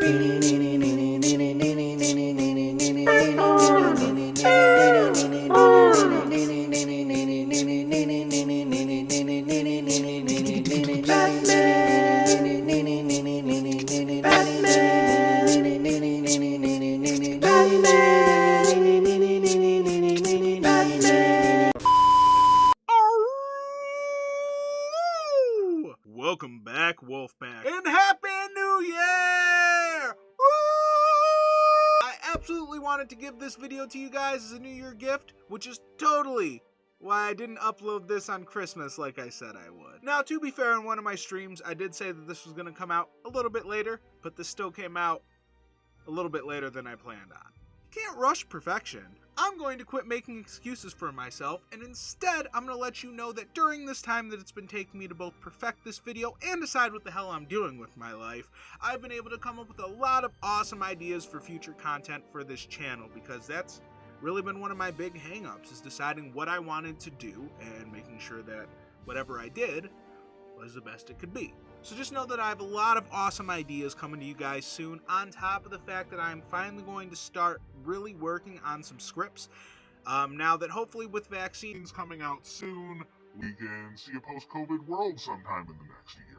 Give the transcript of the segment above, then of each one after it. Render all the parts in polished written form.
Welcome back, Wulfpak, and Happy New Year! Woo! I absolutely wanted to give this video to you guys as a New Year gift, which is totally why I didn't upload this on Christmas like I said I would. Now, to be fair, in one of my streams, I did say that this was going to come out a little bit later, but this still came out a little bit later than I planned on. You can't rush perfection. I'm going to quit making excuses for myself, and instead I'm going to let you know that during this time that it's been taking me to both perfect this video and decide what the hell I'm doing with my life, I've been able to come up with a lot of awesome ideas for future content for this channel, because that's really been one of my big hang-ups, is deciding what I wanted to do and making sure that whatever I did was the best it could be. So just know that I have a lot of awesome ideas coming to you guys soon, on top of the fact that I'm finally going to start really working on some scripts. Now that hopefully with vaccines coming out soon, we can see a post-COVID world sometime in the next year.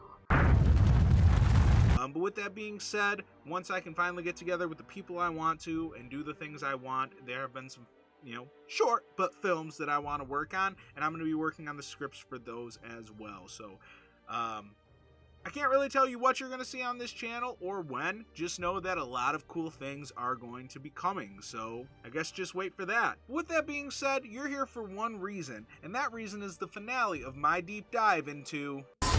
But with that being said, once I can finally get together with the people I want to and do the things I want, there have been some, short but films that I want to work on, and I'm going to be working on the scripts for those as well. So, I can't really tell you what you're going to see on this channel or when. Just know that a lot of cool things are going to be coming, so I guess just wait for that. With that being said, you're here for one reason, and that reason is the finale of my deep dive into... It's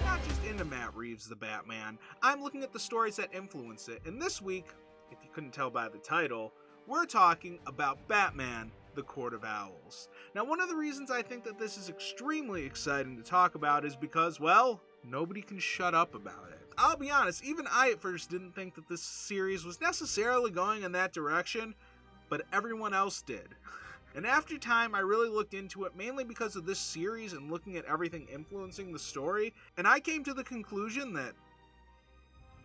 not just into Matt Reeves, the Batman. I'm looking at the stories that influence it, and this week, if you couldn't tell by the title, we're talking about Batman, the Court of Owls. Now, one of the reasons I think that this is extremely exciting to talk about is because, well, nobody can shut up about it. I'll be honest, even I at first didn't think that this series was necessarily going in that direction, but everyone else did. And after time, I really looked into it, mainly because of this series and looking at everything influencing the story, and I came to the conclusion that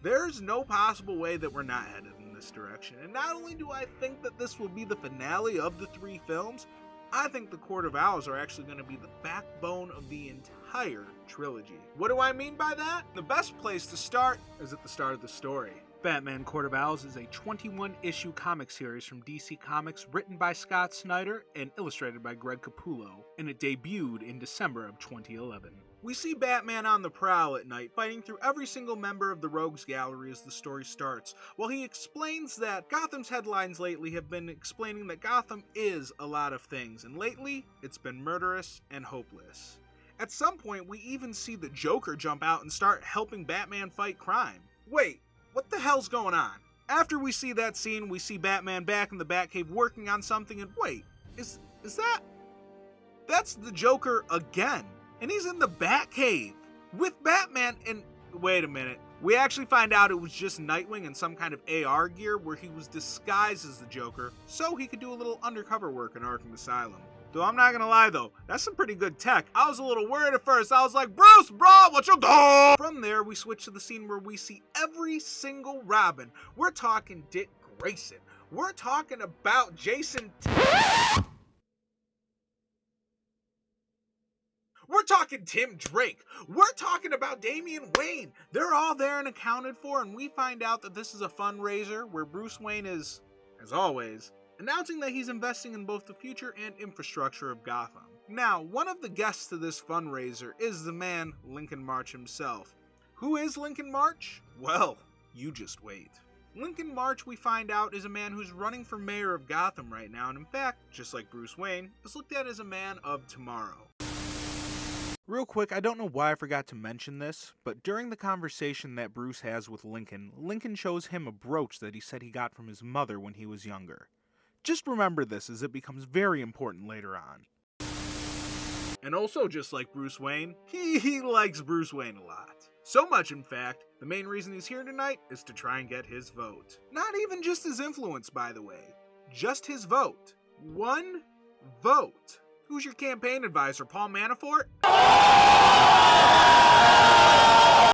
there's no possible way that we're not headed in this direction. And not only do I think that this will be the finale of the 3 films, I think the Court of Owls are actually going to be the backbone of the entire trilogy. What do I mean by that? The best place to start is at the start of the story. Batman Court of Owls is a 21-issue comic series from DC Comics written by Scott Snyder and illustrated by Greg Capullo, and it debuted in December of 2011. We see Batman on the prowl at night, fighting through every single member of the Rogues Gallery as the story starts, while he explains that Gotham's headlines lately have been explaining that Gotham is a lot of things, and lately, it's been murderous and hopeless. At some point, we even see the Joker jump out and start helping Batman fight crime. Wait, what the hell's going on? After we see that scene, we see Batman back in the Batcave working on something, and wait, is that... That's the Joker again! And he's in the Batcave with Batman, and wait a minute. We actually find out it was just Nightwing in some kind of AR gear where he was disguised as the Joker so he could do a little undercover work in Arkham Asylum. Though I'm not gonna lie though, that's some pretty good tech. I was a little worried at first. I was like, Bruce, bro, what you doing? From there, we switch to the scene where we see every single Robin. We're talking Dick Grayson. We're talking about Jason... We're talking Tim Drake. We're talking about Damian Wayne. They're all there and accounted for, and we find out that this is a fundraiser where Bruce Wayne is, as always, announcing that he's investing in both the future and infrastructure of Gotham. Now, one of the guests to this fundraiser is the man Lincoln March himself. Who is Lincoln March? Well, you just wait. Lincoln March, we find out, is a man who's running for mayor of Gotham right now, and in fact, just like Bruce Wayne, is looked at as a man of tomorrow. Real quick, I don't know why I forgot to mention this, but during the conversation that Bruce has with Lincoln, Lincoln shows him a brooch that he said he got from his mother when he was younger. Just remember this as it becomes very important later on. And also, just like Bruce Wayne, he likes Bruce Wayne a lot. So much, in fact, the main reason he's here tonight is to try and get his vote. Not even just his influence, by the way. Just his vote. One vote. Who's your campaign advisor, Paul Manafort?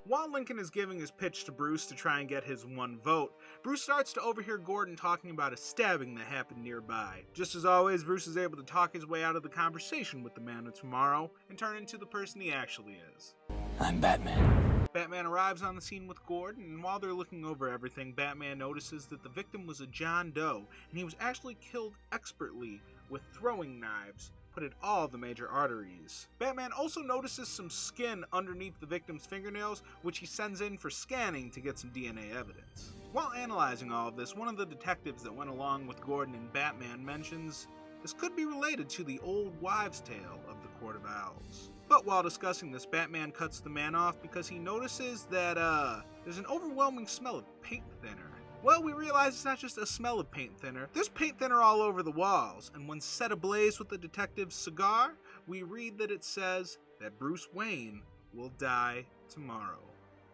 While Lincoln is giving his pitch to Bruce to try and get his one vote, Bruce starts to overhear Gordon talking about a stabbing that happened nearby. Just as always, Bruce is able to talk his way out of the conversation with the Man of Tomorrow and turn into the person he actually is. I'm Batman. Batman arrives on the scene with Gordon, and while they're looking over everything, Batman notices that the victim was a John Doe, and he was actually killed expertly with throwing knives put at all the major arteries. Batman also notices some skin underneath the victim's fingernails, which he sends in for scanning to get some DNA evidence. While analyzing all of this, one of the detectives that went along with Gordon and Batman mentions this could be related to the old wives' tale of the Court of Owls. But while discussing this, Batman cuts the man off because he notices that there's an overwhelming smell of paint thinner. Well, we realize it's not just a smell of paint thinner. There's paint thinner all over the walls, and when set ablaze with the detective's cigar, we read that it says that Bruce Wayne will die tomorrow.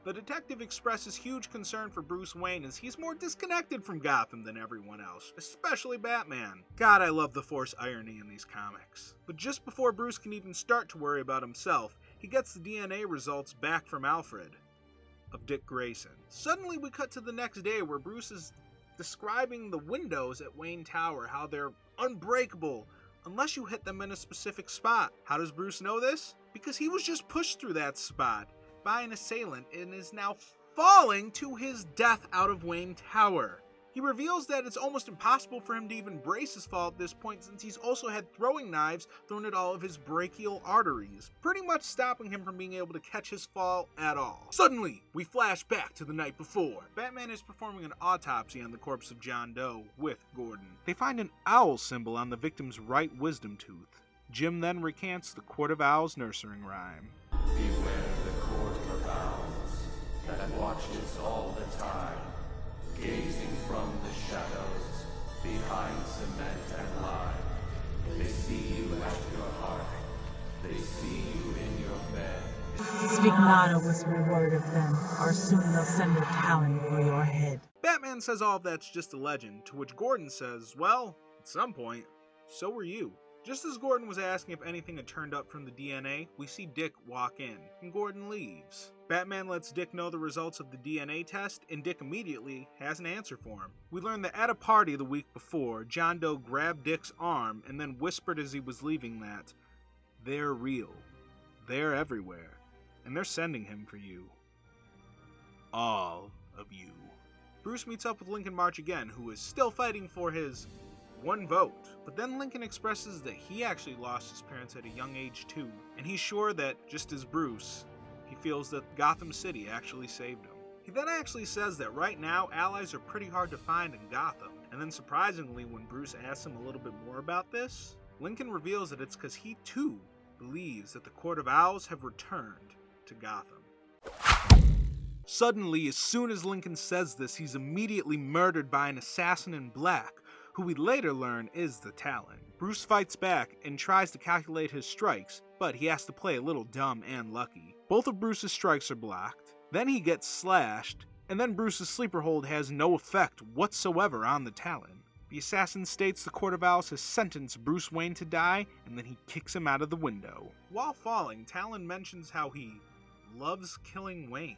The detective expresses huge concern for Bruce Wayne as he's more disconnected from Gotham than everyone else, especially Batman. God, I love the Force irony in these comics. But just before Bruce can even start to worry about himself, he gets the DNA results back from Alfred of Dick Grayson. Suddenly we cut to the next day where Bruce is describing the windows at Wayne Tower, how they're unbreakable unless you hit them in a specific spot. How does Bruce know this? Because he was just pushed through that spot by an assailant and is now falling to his death out of Wayne Tower. He reveals that it's almost impossible for him to even brace his fall at this point since he's also had throwing knives thrown at all of his brachial arteries, pretty much stopping him from being able to catch his fall at all. Suddenly, we flash back to the night before. Batman is performing an autopsy on the corpse of John Doe with Gordon. They find an owl symbol on the victim's right wisdom tooth. Jim then recants the Court of Owls nursery rhyme. Beware the court of owls that watches all the time, gazing from the shadows behind cement and lime. They see you at your heart, they see you in your bed. Stigmata was reward of them, or soon they'll send a talon for your head. Batman says all of that's just a legend, to which Gordon says, well, at some point, so were you. Just as Gordon was asking if anything had turned up from the DNA, we see Dick walk in, and Gordon leaves. Batman lets Dick know the results of the DNA test, and Dick immediately has an answer for him. We learn that at a party the week before, John Doe grabbed Dick's arm and then whispered as he was leaving that, "They're real. They're everywhere. And they're sending him for you. All of you." Bruce meets up with Lincoln March again, who is still fighting for his one vote. But then Lincoln expresses that he actually lost his parents at a young age too, and he's sure that, just as Bruce, he feels that Gotham City actually saved him. He then actually says that right now, allies are pretty hard to find in Gotham, and then surprisingly, when Bruce asks him a little bit more about this, Lincoln reveals that it's because he too believes that the Court of Owls have returned to Gotham. Suddenly, as soon as Lincoln says this, he's immediately murdered by an assassin in black, who we later learn is the Talon. Bruce fights back and tries to calculate his strikes, but he has to play a little dumb and lucky. Both of Bruce's strikes are blocked, then he gets slashed, and then Bruce's sleeper hold has no effect whatsoever on the Talon. The assassin states the Court of Owls has sentenced Bruce Wayne to die, and then he kicks him out of the window. While falling, Talon mentions how he loves killing Waynes.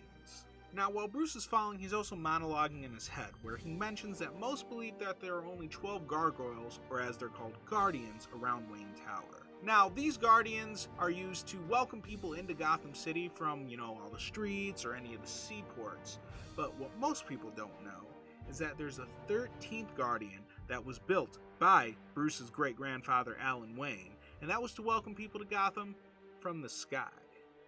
Now, while Bruce is falling, he's also monologuing in his head, where he mentions that most believe that there are only 12 gargoyles, or as they're called, guardians, around Wayne Tower. Now, these guardians are used to welcome people into Gotham City from, all the streets or any of the seaports. But what most people don't know is that there's a 13th guardian that was built by Bruce's great-grandfather Alan Wayne, and that was to welcome people to Gotham from the sky.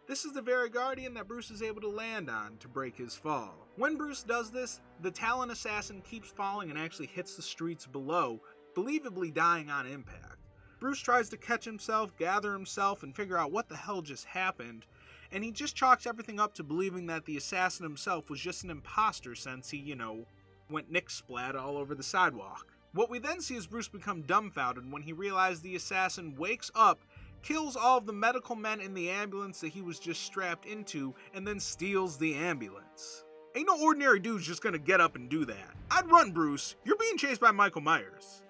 This is the very guardian that Bruce is able to land on to break his fall. When Bruce does this, the Talon assassin keeps falling and actually hits the streets below, believably dying on impact. Bruce tries to catch himself, gather himself, and figure out what the hell just happened, and he just chalks everything up to believing that the assassin himself was just an imposter since he, went Nick splat all over the sidewalk. What we then see is Bruce become dumbfounded when he realizes the assassin wakes up, kills all of the medical men in the ambulance that he was just strapped into, and then steals the ambulance. Ain't no ordinary dude's just gonna get up and do that. I'd run, Bruce. You're being chased by Michael Myers.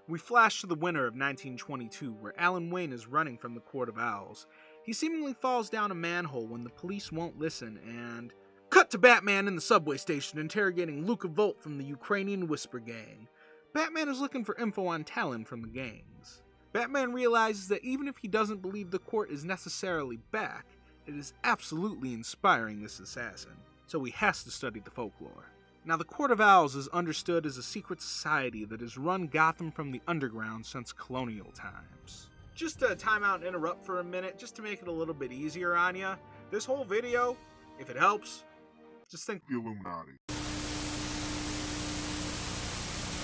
We flash to the winter of 1922, where Alan Wayne is running from the Court of Owls. He seemingly falls down a manhole when the police won't listen, and cut to Batman in the subway station interrogating Luca Volt from the Ukrainian Whisper Gang. Batman is looking for info on Talon from the gangs. Batman realizes that even if he doesn't believe the court is necessarily back, it is absolutely inspiring this assassin, so he has to study the folklore. Now, the Court of Owls is understood as a secret society that has run Gotham from the underground since colonial times. Just to time out and interrupt for a minute, just to make it a little bit easier on ya, this whole video, if it helps, just think The Illuminati.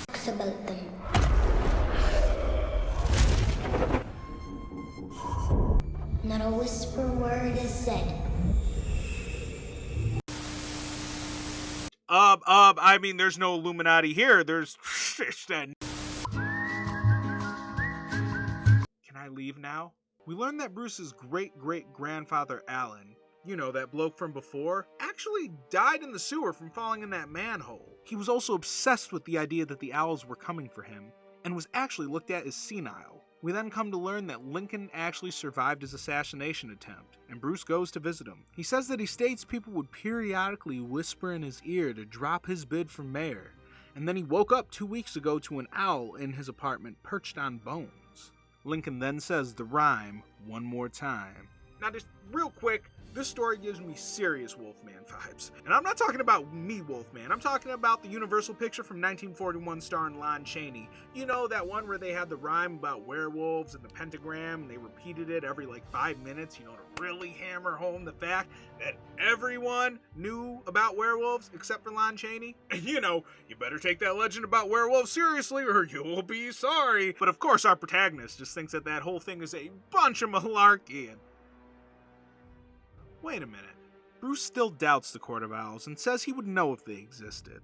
Talks about them. Not a whisper word is said. I mean, there's no Illuminati here. There's that. Can I leave now? We learned that Bruce's great-great-grandfather Alan, you know, that bloke from before, actually died in the sewer from falling in that manhole. He was also obsessed with the idea that the owls were coming for him, and was actually looked at as senile. We then come to learn that Lincoln actually survived his assassination attempt, and Bruce goes to visit him. He says that he states people would periodically whisper in his ear to drop his bid for mayor, and then he woke up 2 weeks ago to an owl in his apartment perched on bones. Lincoln then says the rhyme one more time. Now just real quick, this story gives me serious Wolfman vibes. And I'm not talking about me, Wolfman. I'm talking about the Universal picture from 1941 starring Lon Chaney. You know, that one where they had the rhyme about werewolves and the pentagram, and they repeated it every 5 minutes, you know, to really hammer home the fact that everyone knew about werewolves except for Lon Chaney. And you know, you better take that legend about werewolves seriously or you'll be sorry. But of course, our protagonist just thinks that that whole thing is a bunch of malarkey. And wait a minute. Bruce still doubts the Court of Owls and says he would know if they existed.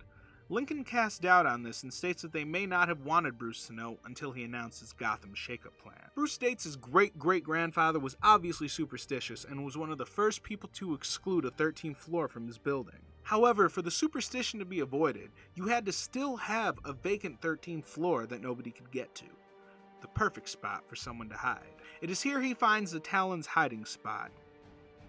Lincoln casts doubt on this and states that they may not have wanted Bruce to know until he announced his Gotham shakeup plan. Bruce states his great-great-grandfather was obviously superstitious and was one of the first people to exclude a 13th floor from his building. However, for the superstition to be avoided, you had to still have a vacant 13th floor that nobody could get to. The perfect spot for someone to hide. It is here he finds the Talon's hiding spot,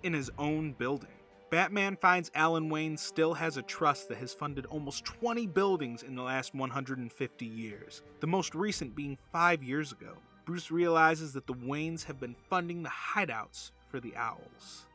in his own building. Batman finds Alan Wayne still has a trust that has funded almost 20 buildings in the last 150 years, the most recent being 5 years ago. Bruce realizes that the Waynes have been funding the hideouts for the owls.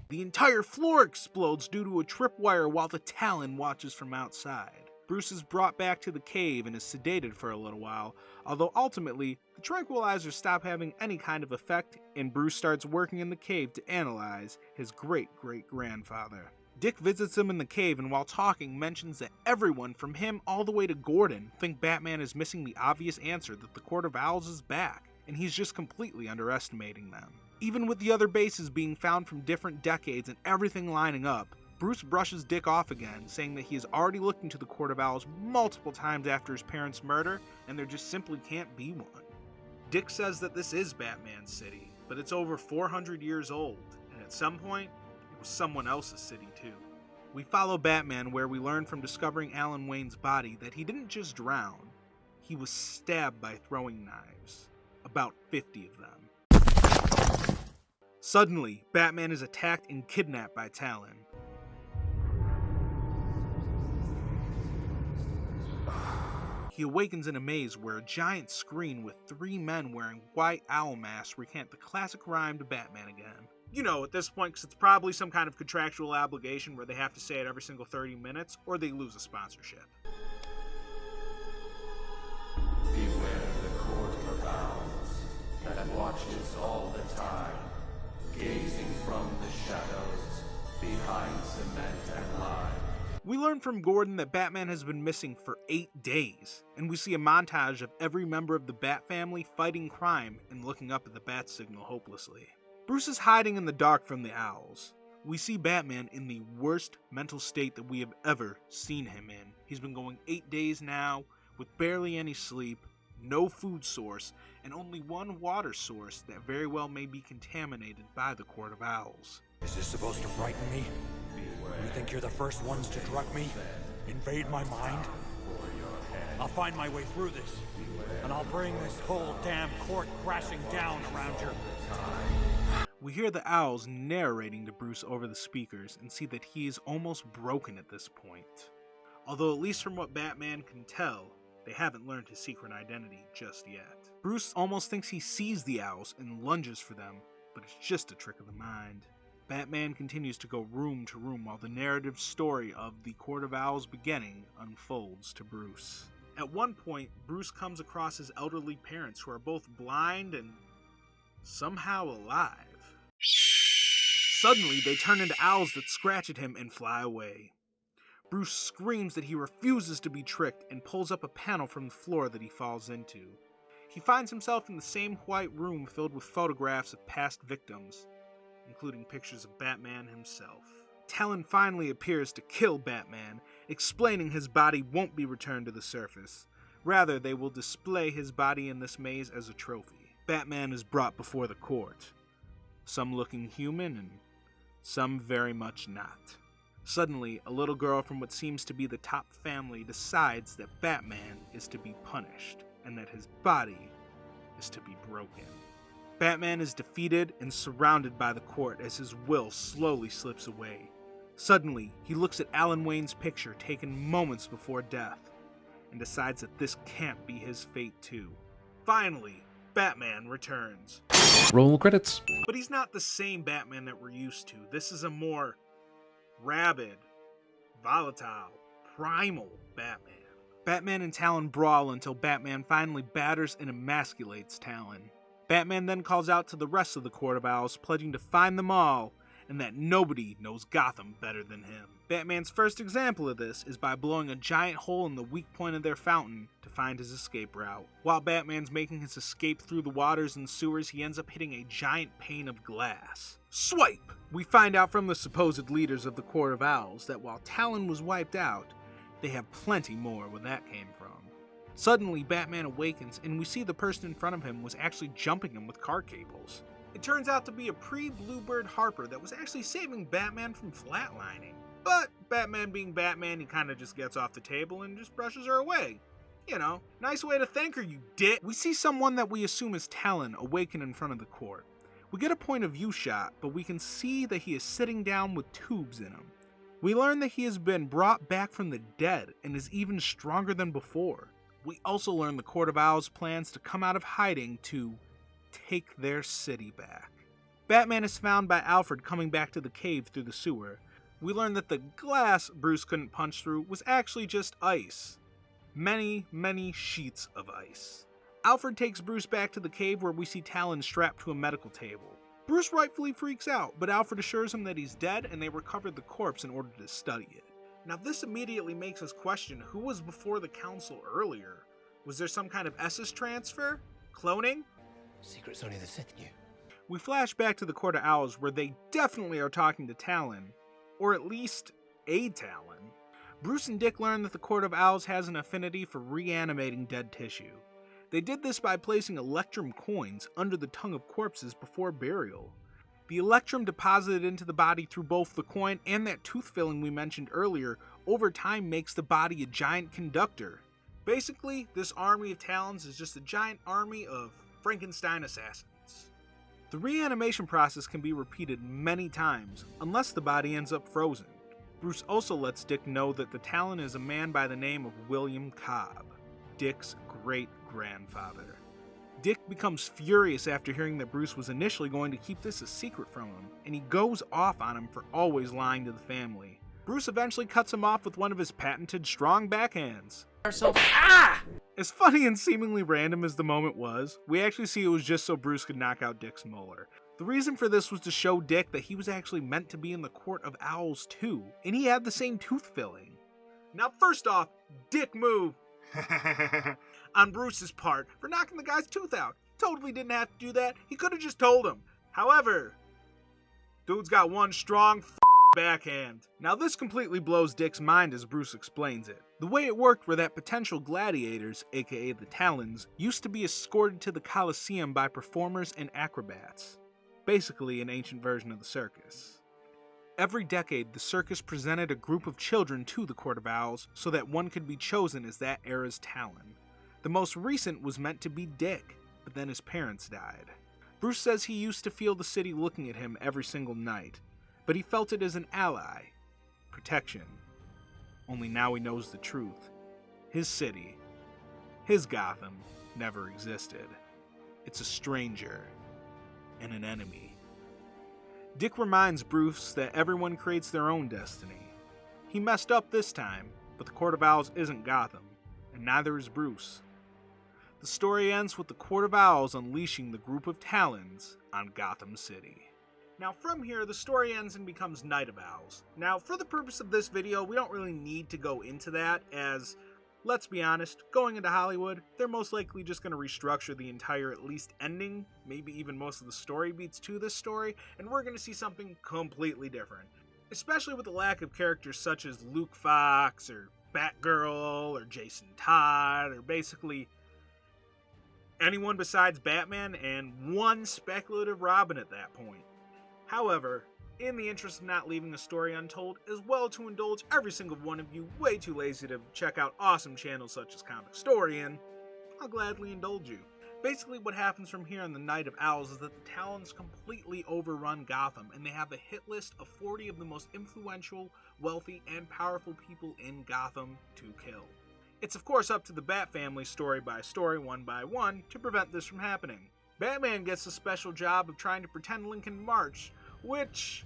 The entire floor explodes due to a tripwire while the Talon watches from outside. Bruce is brought back to the cave and is sedated for a little while, although ultimately, the tranquilizers stop having any kind of effect, and Bruce starts working in the cave to analyze his great-great-grandfather. Dick visits him in the cave and while talking mentions that everyone from him all the way to Gordon think Batman is missing the obvious answer that the Court of Owls is back, and he's just completely underestimating them. Even with the other bases being found from different decades and everything lining up, Bruce brushes Dick off again, saying that he has already looked into the Court of Owls multiple times after his parents' murder, and there just simply can't be one. Dick says that this is Batman's city, but it's over 400 years old, and at some point, it was someone else's city too. We follow Batman where we learn from discovering Alan Wayne's body that he didn't just drown, he was stabbed by throwing knives. About 50 of them. Suddenly, Batman is attacked and kidnapped by Talon. He awakens in a maze where a giant screen with 3 men wearing white owl masks recant the classic rhyme to Batman again. You know, at this point, because it's probably some kind of contractual obligation where they have to say it every single 30 minutes, or they lose a sponsorship. Beware the Court of Owls that watches all the time, gazing from the shadows, behind cement and lime. We learn from Gordon that Batman has been missing for 8 days, and we see a montage of every member of the Bat family fighting crime and looking up at the bat signal hopelessly. Bruce is hiding in the dark from the owls. We see Batman in the worst mental state that we have ever seen him in. He's been going 8 days now, with barely any sleep, no food source, and only one water source that very well may be contaminated by the Court of Owls. Is this supposed to frighten me? You think you're the first ones to drug me? Invade my mind? I'll find my way through this, and I'll bring this whole damn court crashing down around your... We hear the owls narrating to Bruce over the speakers and see that he is almost broken at this point. Although at least from what Batman can tell, they haven't learned his secret identity just yet. Bruce almost thinks he sees the owls and lunges for them, but it's just a trick of the mind. Batman continues to go room to room while the narrative story of the Court of Owls beginning unfolds to Bruce. At one point, Bruce comes across his elderly parents who are both blind and somehow alive. Suddenly, they turn into owls that scratch at him and fly away. Bruce screams that he refuses to be tricked and pulls up a panel from the floor that he falls into. He finds himself in the same white room filled with photographs of past victims, including pictures of Batman himself. Talon finally appears to kill Batman, explaining his body won't be returned to the surface. Rather, they will display his body in this maze as a trophy. Batman is brought before the court, some looking human and some very much not. Suddenly, a little girl from what seems to be the top family decides that Batman is to be punished, and that his body is to be broken. Batman is defeated and surrounded by the court as his will slowly slips away. Suddenly, he looks at Alan Wayne's picture taken moments before death, and decides that this can't be his fate too. Finally, Batman returns. Roll credits. But he's not the same Batman that we're used to. This is a more rabid, volatile, primal Batman. Batman and Talon brawl until Batman finally batters and emasculates Talon. Batman then calls out to the rest of the Court of Owls, pledging to find them all, and that nobody knows Gotham better than him. Batman's first example of this is by blowing a giant hole in the weak point of their fountain to find his escape route. While Batman's making his escape through the waters and sewers, he ends up hitting a giant pane of glass. Swipe! We find out from the supposed leaders of the Court of Owls that while Talon was wiped out, they have plenty more where that came from. Suddenly, Batman awakens, and we see the person in front of him was actually jumping him with car cables. It turns out to be a pre-Bluebird Harper that was actually saving Batman from flatlining. But Batman being Batman, he kind of just gets off the table and just brushes her away. You know, nice way to thank her, you dick. We see someone that we assume is Talon awaken in front of the court. We get a point of view shot, but we can see that he is sitting down with tubes in him. We learn that he has been brought back from the dead and is even stronger than before. We also learn the Court of Owls plans to come out of hiding to take their city back. Batman is found by Alfred coming back to the cave through the sewer. We learn that the glass Bruce couldn't punch through was actually just ice. Many, many sheets of ice. Alfred takes Bruce back to the cave where we see Talon strapped to a medical table. Bruce rightfully freaks out, but Alfred assures him that he's dead and they recovered the corpse in order to study it. Now this immediately makes us question who was before the council earlier. Was there some kind of Essus transfer? Cloning? Secrets only the Sith knew. We flash back to the Court of Owls where they definitely are talking to Talon, or at least a Talon. Bruce and Dick learn that the Court of Owls has an affinity for reanimating dead tissue. They did this by placing electrum coins under the tongue of corpses before burial. The electrum deposited into the body through both the coin and that tooth filling we mentioned earlier over time makes the body a giant conductor. Basically, this army of Talons is just a giant army of Frankenstein assassins. The reanimation process can be repeated many times, unless the body ends up frozen. Bruce also lets Dick know that the Talon is a man by the name of William Cobb, Dick's great-grandfather. Dick becomes furious after hearing that Bruce was initially going to keep this a secret from him, and he goes off on him for always lying to the family. Bruce eventually cuts him off with one of his patented strong backhands. As funny and seemingly random as the moment was, we actually see it was just so Bruce could knock out Dick's molar. The reason for this was to show Dick that he was actually meant to be in the Court of Owls too, and he had the same tooth filling. Now first off, Dick move on Bruce's part for knocking the guy's tooth out. He totally didn't have to do that, he could have just told him. However, dude's got one strong backhand. Now this completely blows Dick's mind as Bruce explains it. The way it worked were that potential gladiators, aka the Talons, used to be escorted to the Colosseum by performers and acrobats. Basically an ancient version of the circus. Every decade, the circus presented a group of children to the Court of Owls so that one could be chosen as that era's Talon. The most recent was meant to be Dick, but then his parents died. Bruce says he used to feel the city looking at him every single night, but he felt it as an ally, protection. Only now he knows the truth. His city, his Gotham, never existed. It's a stranger and an enemy. Dick reminds Bruce that everyone creates their own destiny. He messed up this time, but the Court of Owls isn't Gotham, and neither is Bruce. The story ends with the Court of Owls unleashing the group of Talons on Gotham City. Now from here, the story ends and becomes Night of Owls. Now for the purpose of this video, we don't really need to go into that, as, let's be honest, going into Hollywood, they're most likely just going to restructure the entire at least ending, maybe even most of the story beats to this story, and we're going to see something completely different. Especially with the lack of characters such as Wulfpak, or Batgirl, or Jason Todd, or basically anyone besides Batman and one speculative Robin at that point. However, in the interest of not leaving a story untold, as well to indulge every single one of you way too lazy to check out awesome channels such as Comic Storian, I'll gladly indulge you. Basically what happens from here in the Night of Owls is that the Talons completely overrun Gotham, and they have a hit list of 40 of the most influential, wealthy, and powerful people in Gotham to kill. It's of course up to the Bat family story by story, one by one, to prevent this from happening. Batman gets the special job of trying to pretend Lincoln March, which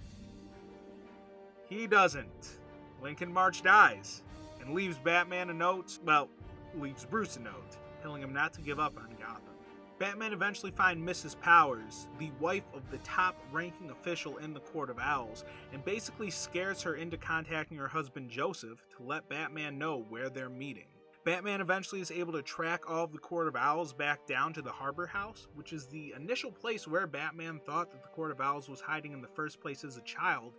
he doesn't. Lincoln March dies, and leaves Batman a note, well, leaves Bruce a note, telling him not to give up on Gotham. Batman eventually finds Mrs. Powers, the wife of the top-ranking official in the Court of Owls, and basically scares her into contacting her husband Joseph to let Batman know where they're meeting. Batman eventually is able to track all of the Court of Owls back down to the Harbor House, which is the initial place where Batman thought that the Court of Owls was hiding in the first place as a child,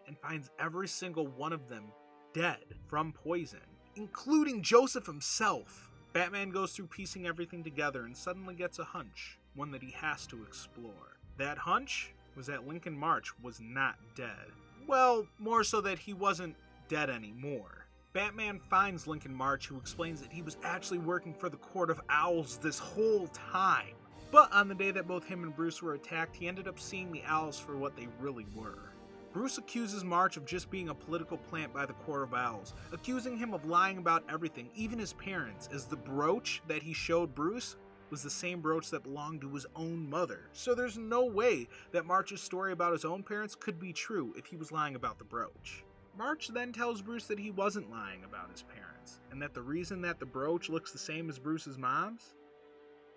and finds every single one of them dead from poison, including Joseph himself. Batman goes through piecing everything together and suddenly gets a hunch, one that he has to explore. That hunch was that Lincoln March was not dead. Well, more so that he wasn't dead anymore. Batman finds Lincoln March, who explains that he was actually working for the Court of Owls this whole time. But on the day that both him and Bruce were attacked, he ended up seeing the Owls for what they really were. Bruce accuses March of just being a political plant by the Court of Owls, accusing him of lying about everything, even his parents, as the brooch that he showed Bruce was the same brooch that belonged to his own mother. So there's no way that March's story about his own parents could be true if he was lying about the brooch. March then tells Bruce that he wasn't lying about his parents, and that the reason that the brooch looks the same as Bruce's mom's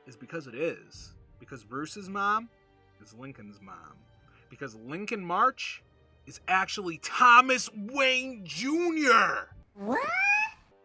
is because it is. Because Bruce's mom is Lincoln's mom. Because Lincoln March is actually Thomas Wayne Jr. What?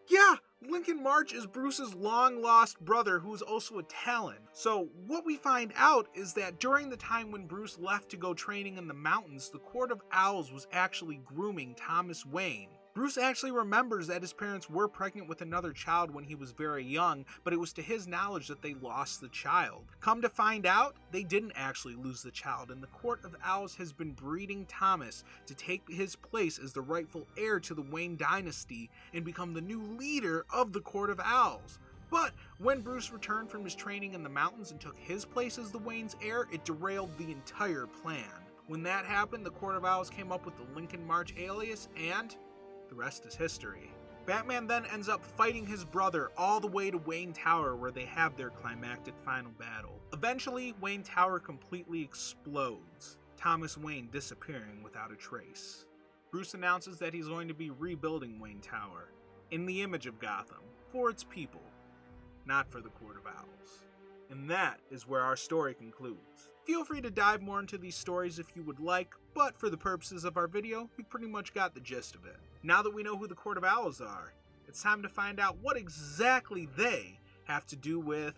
Yeah, Lincoln March is Bruce's long-lost brother who is also a Talon. So what we find out is that during the time when Bruce left to go training in the mountains, the Court of Owls was actually grooming Thomas Wayne. Bruce actually remembers that his parents were pregnant with another child when he was very young, but it was to his knowledge that they lost the child. Come to find out, they didn't actually lose the child, and the Court of Owls has been breeding Thomas to take his place as the rightful heir to the Wayne dynasty and become the new leader of the Court of Owls. But when Bruce returned from his training in the mountains and took his place as the Wayne's heir, it derailed the entire plan. When that happened, the Court of Owls came up with the Lincoln March alias, and the rest is history. Batman then ends up fighting his brother all the way to Wayne Tower, where they have their climactic final battle. Eventually, Wayne Tower completely explodes, Thomas Wayne disappearing without a trace. Bruce announces that he's going to be rebuilding Wayne Tower, in the image of Gotham, for its people, not for the Court of Owls. And that is where our story concludes. Feel free to dive more into these stories if you would like, but for the purposes of our video, you pretty much got the gist of it. Now that we know who the Court of Owls are, it's time to find out what exactly they have to do with...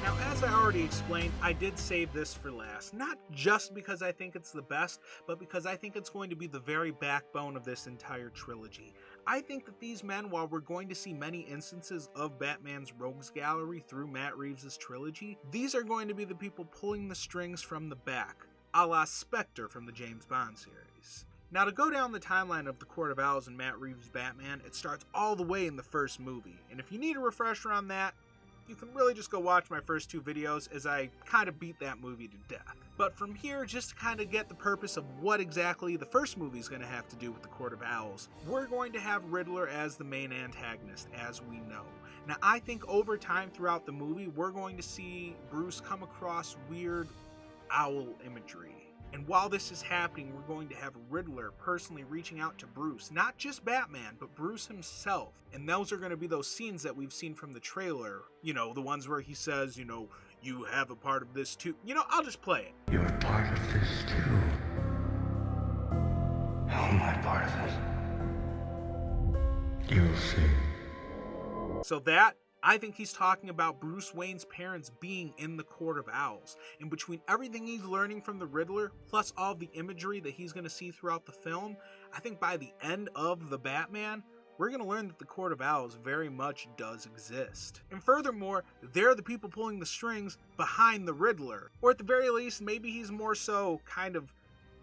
Now, as as I already explained, I did save this for last. Not just because I think it's the best, but because I think it's going to be the very backbone of this entire trilogy. I think that these men, while we're going to see many instances of Batman's rogues gallery through Matt Reeves' trilogy, these are going to be the people pulling the strings from the back, a la Spectre from the James Bond series. Now, to go down the timeline of the Court of Owls and Matt Reeves' Batman, it starts all the way in the first movie, and if you need a refresher on that, you can really just go watch my first two videos as I kind of beat that movie to death. But from here, just to kind of get the purpose of what exactly the first movie is going to have to do with the Court of Owls, we're going to have Riddler as the main antagonist, as we know. Now, I think over time throughout the movie, we're going to see Bruce come across weird owl imagery. And while this is happening, we're going to have Riddler personally reaching out to Bruce, not just Batman, but Bruce himself. And those are going to be those scenes that we've seen from the trailer. You know, the ones where he says, you know, you have a part of this too. You know, I'll just play it. You're part of this too. How am I part of it? You'll see. So that, I think he's talking about Bruce Wayne's parents being in the Court of Owls. And between everything he's learning from the Riddler, plus all the imagery that he's going to see throughout the film, I think by the end of the Batman, we're going to learn that the Court of Owls very much does exist. And furthermore, they're the people pulling the strings behind the Riddler. Or at the very least, maybe he's more so kind of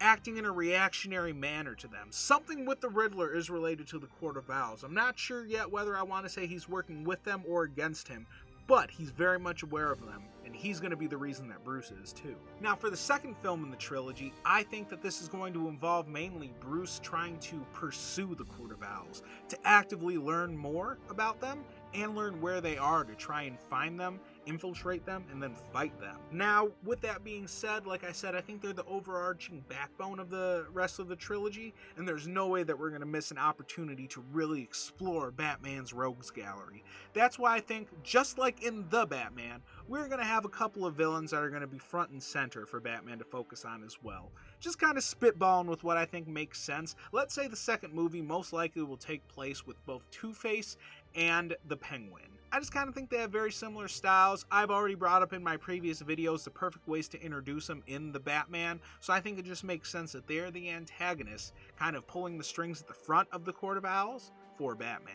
acting in a reactionary manner to them. Something with the Riddler is related to the Court of Owls. I'm not sure yet whether I want to say he's working with them or against him, but he's very much aware of them, and he's going to be the reason that Bruce is too. Now, for the second film in the trilogy, I think that this is going to involve mainly Bruce trying to pursue the Court of Owls, to actively learn more about them, and learn where they are to try and find them, infiltrate them, and then fight them. Now, with that being said, like I said, I think they're the overarching backbone of the rest of the trilogy, and there's no way that we're going to miss an opportunity to really explore Batman's rogues gallery. That's why I think, just like in The Batman, we're going to have a couple of villains that are going to be front and center for Batman to focus on as well. Just kind of spitballing with what I think makes sense. Let's say the second movie most likely will take place with both Two-Face and the Penguin. I just kind of think they have very similar styles. I've already brought up in my previous videos the perfect ways to introduce them in the Batman, so I think it just makes sense that they're the antagonists, kind of pulling the strings at the front of the Court of Owls for Batman.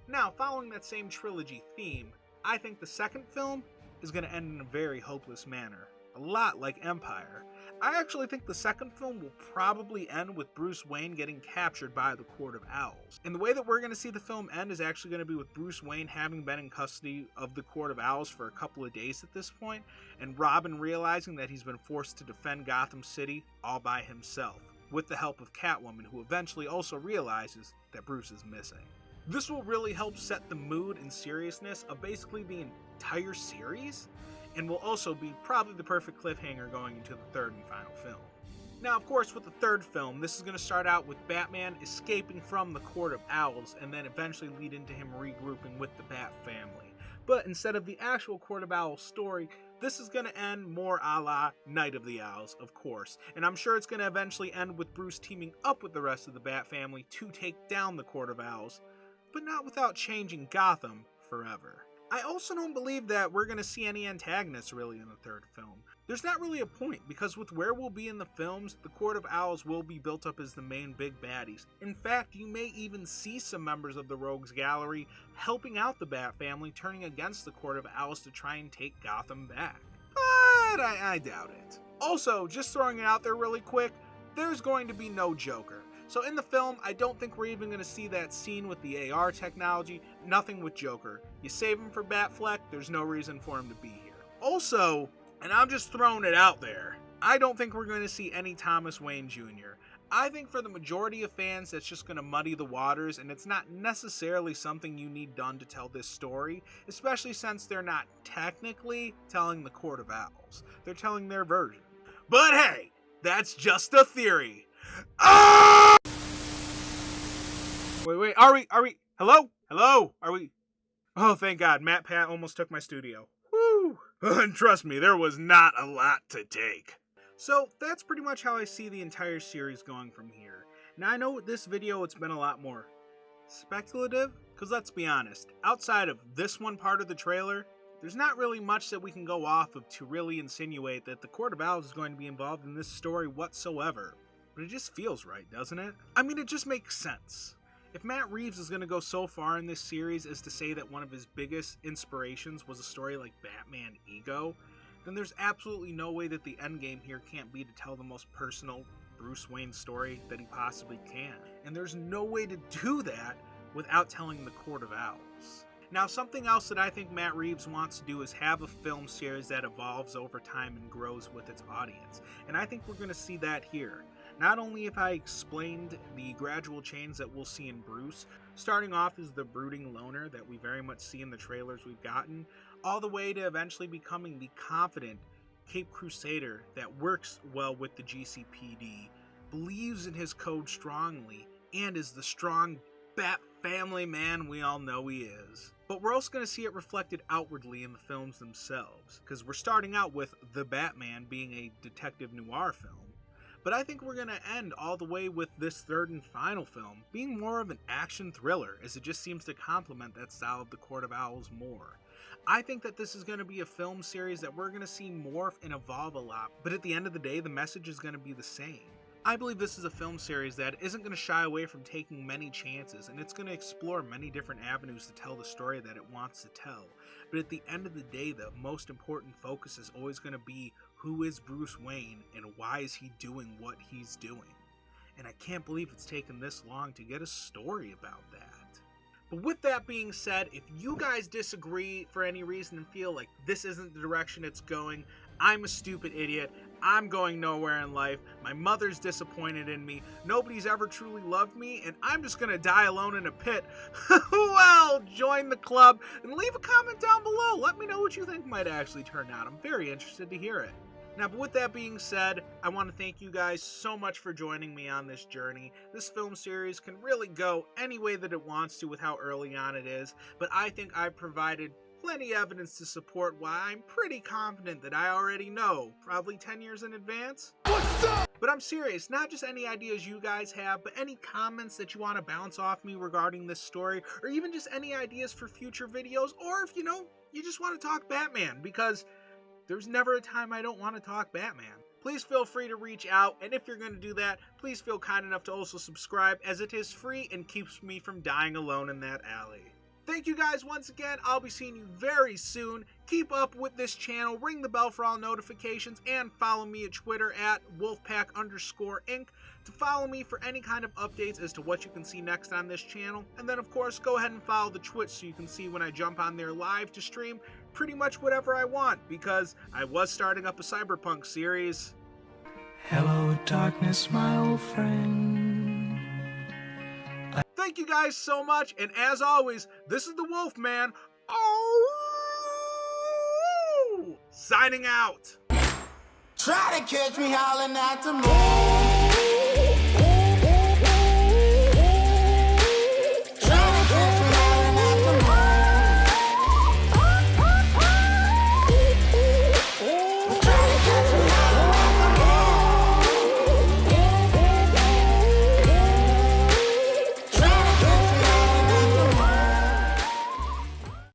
Now, following that same trilogy theme, I think the second film is going to end in a very hopeless manner, a lot like Empire. I actually think the second film will probably end with Bruce Wayne getting captured by the Court of Owls. And the way that we're going to see the film end is actually going to be with Bruce Wayne having been in custody of the Court of Owls for a couple of days at this point, and Robin realizing that he's been forced to defend Gotham City all by himself, with the help of Catwoman, who eventually also realizes that Bruce is missing. This will really help set the mood and seriousness of basically the entire series, and will also be probably the perfect cliffhanger going into the third and final film. Now, of course, with the third film, this is going to start out with Batman escaping from the Court of Owls, and then eventually lead into him regrouping with the Bat family. But instead of the actual Court of Owls story, this is going to end more a la Night of the Owls, of course, and I'm sure it's going to eventually end with Bruce teaming up with the rest of the Bat family to take down the Court of Owls, but not without changing Gotham forever. I also don't believe that we're going to see any antagonists really in the third film. There's not really a point, because with where we'll be in the films, the Court of Owls will be built up as the main big baddies. In fact, you may even see some members of the Rogues Gallery helping out the Bat family, turning against the Court of Owls to try and take Gotham back. But I doubt it. Also, just throwing it out there really quick, there's going to be no Joker. So in the film, I don't think we're even going to see that scene with the AR technology, nothing with Joker. You save him for Batfleck, there's no reason for him to be here. Also, and I'm just throwing it out there, I don't think we're going to see any Thomas Wayne Jr. I think for the majority of fans, that's just going to muddy the waters, and it's not necessarily something you need done to tell this story, especially since they're not technically telling the Court of Owls. They're telling their version. But hey, that's just a theory. Ah! Wait, are we, hello? Are we? Oh, thank God, Matt Pat almost took my studio. Woo! And trust me, there was not a lot to take. So, that's pretty much how I see the entire series going from here. Now, I know with this video, it's been a lot more speculative, because let's be honest, outside of this one part of the trailer, There's not really much that we can go off of to really insinuate that the Court of Owls is going to be involved in this story whatsoever. But it just feels right, doesn't it? I mean, it just makes sense. If Matt Reeves is going to go so far in this series as to say that one of his biggest inspirations was a story like Batman Ego, then there's absolutely no way that the endgame here can't be to tell the most personal Bruce Wayne story that he possibly can. And there's no way to do that without telling the Court of Owls. Now, something else that I think Matt Reeves wants to do is have a film series that evolves over time and grows with its audience. And I think we're going to see that here. Not only have I explained the gradual change that we'll see in Bruce, starting off as the brooding loner that we very much see in the trailers we've gotten, all the way to eventually becoming the confident Cape Crusader that works well with the GCPD, believes in his code strongly, and is the strong Bat family man we all know he is. But we're also going to see it reflected outwardly in the films themselves, because we're starting out with The Batman being a detective noir film. But I think we're going to end all the way with this third and final film being more of an action thriller, as it just seems to complement that style of the Court of Owls more. I think that this is going to be a film series that we're going to see morph and evolve a lot, but at the end of the day, the message is going to be the same. I believe this is a film series that isn't going to shy away from taking many chances, and it's going to explore many different avenues to tell the story that it wants to tell. But at the end of the day, the most important focus is always going to be who is Bruce Wayne and why is he doing what he's doing. And I can't believe it's taken this long to get a story about that. But with that being said, if you guys disagree for any reason and feel like this isn't the direction it's going, I'm a stupid idiot, I'm going nowhere in life, my mother's disappointed in me, nobody's ever truly loved me, and I'm just gonna die alone in a pit, well, join the club and leave a comment down below. Let me know what you think might actually turn out. I'm very interested to hear it. Now, but with that being said, I want to thank you guys so much for joining me on this journey. This film series can really go any way that it wants to with how early on it is, but I think I've provided plenty of evidence to support why I'm pretty confident that I already know, probably 10 years in advance. What's up? But I'm serious, not just any ideas you guys have, but any comments that you want to bounce off me regarding this story, or even just any ideas for future videos, or if, you just want to talk Batman, because there's never a time I don't want to talk Batman. Please feel free to reach out, and if you're going to do that, please feel kind enough to also subscribe, as it is free and keeps me from dying alone in that alley. Thank you guys once again. I'll be seeing you very soon. Keep up with this channel, ring the bell for all notifications, and follow me at Twitter at Wulfpak_Inc. to follow me for any kind of updates as to what you can see next on this channel. And then, of course, go ahead and follow the Twitch so you can see when I jump on there live to stream pretty much whatever I want, because I was starting up a Cyberpunk series. Hello, darkness, my old friend. Thank you guys so much, and as always, this is the Wolfman. Oh, signing out. Try to catch me howling at the moon.